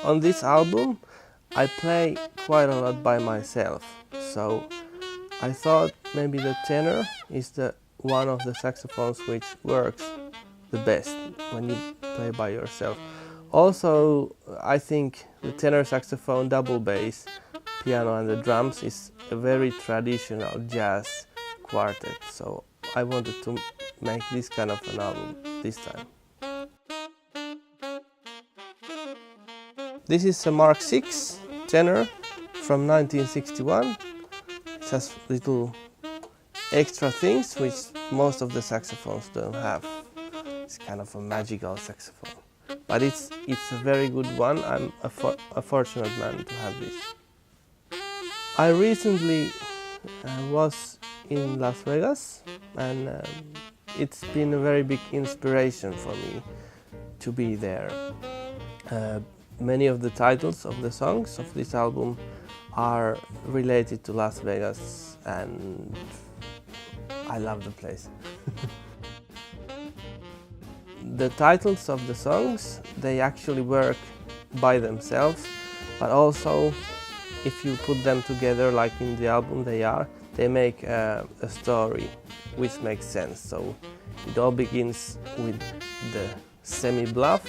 On this album, I play quite a lot by myself, so I thought maybe the tenor is the one of the saxophones which works the best when you play by yourself. Also, I think the tenor saxophone, double bass, piano and the drums is a very traditional jazz quartet, so I wanted to make this kind of an album this time. This is a Mark VI tenor from 1961. It has little extra things which most of the saxophones don't have. It's kind of a magical saxophone. But it's a very good one. I'm a fortunate man to have this. I recently was in Las Vegas, and it's been a very big inspiration for me to be there. Many of the titles of the songs of this album are related to Las Vegas, and I love the place. The titles of the songs, they actually work by themselves, but also if you put them together like in the album they make a story which makes sense. So it all begins with the semi-bluff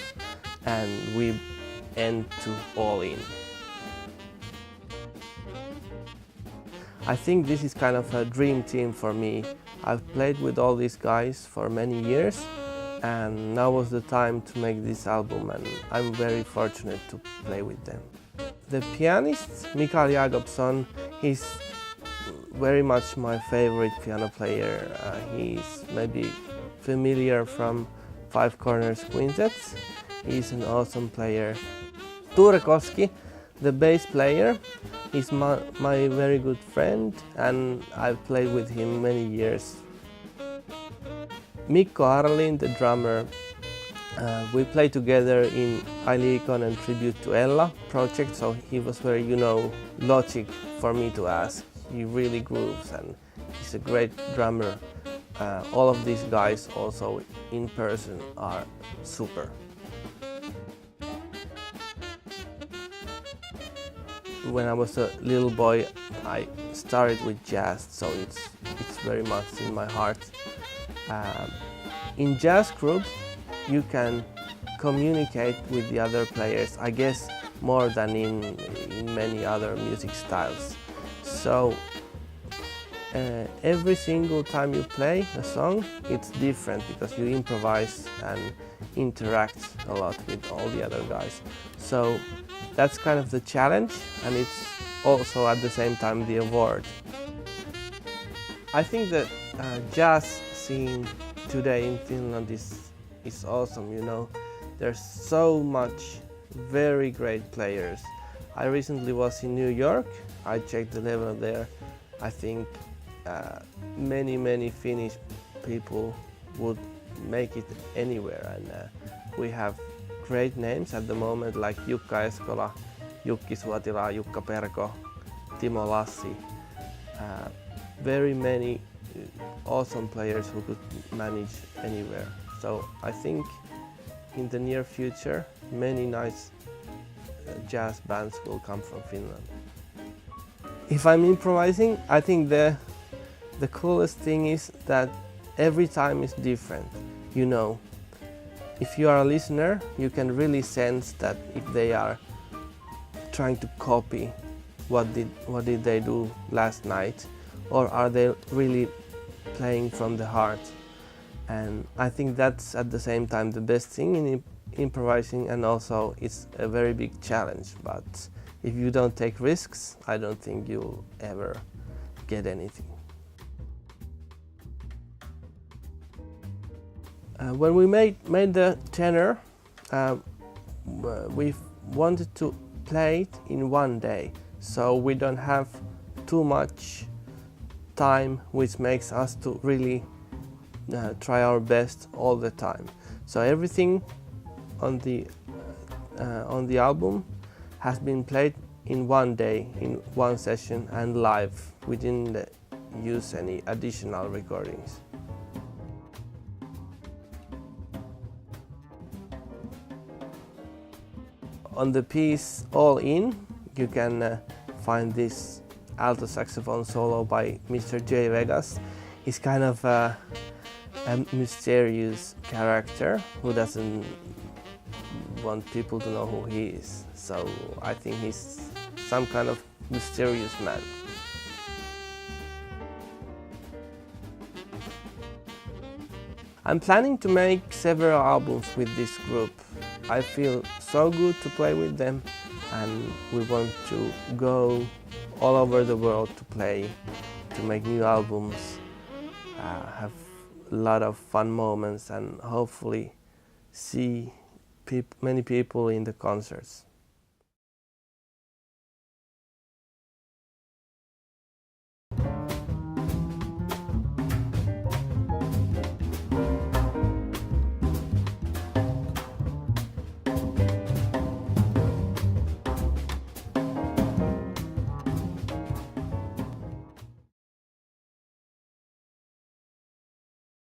and we end to all in. I think this is kind of a dream team for me. I've played with all these guys for many years, and now was the time to make this album, and I'm very fortunate to play with them. The pianist, Mikael Jakobsson, he's very much my favorite piano player. He's maybe familiar from Five Corners Quintets. He's an awesome player. Ture Koski, the bass player, he's my very good friend, and I've played with him many years. Mikko Arlin, the drummer, we played together in Aili Ikonen Tribute to Ella project, so he was very, logic for me to ask. He really grooves and he's a great drummer. All of these guys also in person are super. When I was a little boy, I started with jazz, so it's very much in my heart. In jazz group, you can communicate with the other players, I guess, more than in many other music styles. So every single time you play a song, it's different because you improvise and interact a lot with all the other guys. So that's kind of the challenge, and it's also at the same time the award. I think that jazz scene today in Finland is awesome, There's so much very great players. I recently was in New York. I checked the level there. I think many Finnish people would make it anywhere, and we have great names at the moment like Jukka Eskola, Jukki Suotila, Jukka Perko, Timo Lassi. Very many awesome players who could manage anywhere. So I think in the near future many nice jazz bands will come from Finland. If I'm improvising, I think the coolest thing is that every time is different. If you are a listener, you can really sense that if they are trying to copy what did they do last night, or are they really playing from the heart. And I think that's at the same time the best thing in improvising, and also it's a very big challenge. But if you don't take risks, I don't think you'll ever get anything. When we made the tenor, we wanted to play it in one day, so we don't have too much time, which makes us to really try our best all the time. So everything on the album has been played in one day, in one session, and live. We didn't use any additional recordings. On the piece All In, you can find this alto saxophone solo by Mr. J. Vegas. He's kind of a mysterious character who doesn't want people to know who he is. So I think he's some kind of mysterious man. I'm planning to make several albums with this group. I feel so good to play with them, and we want to go all over the world to play, to make new albums, have a lot of fun moments, and hopefully see many people in the concerts.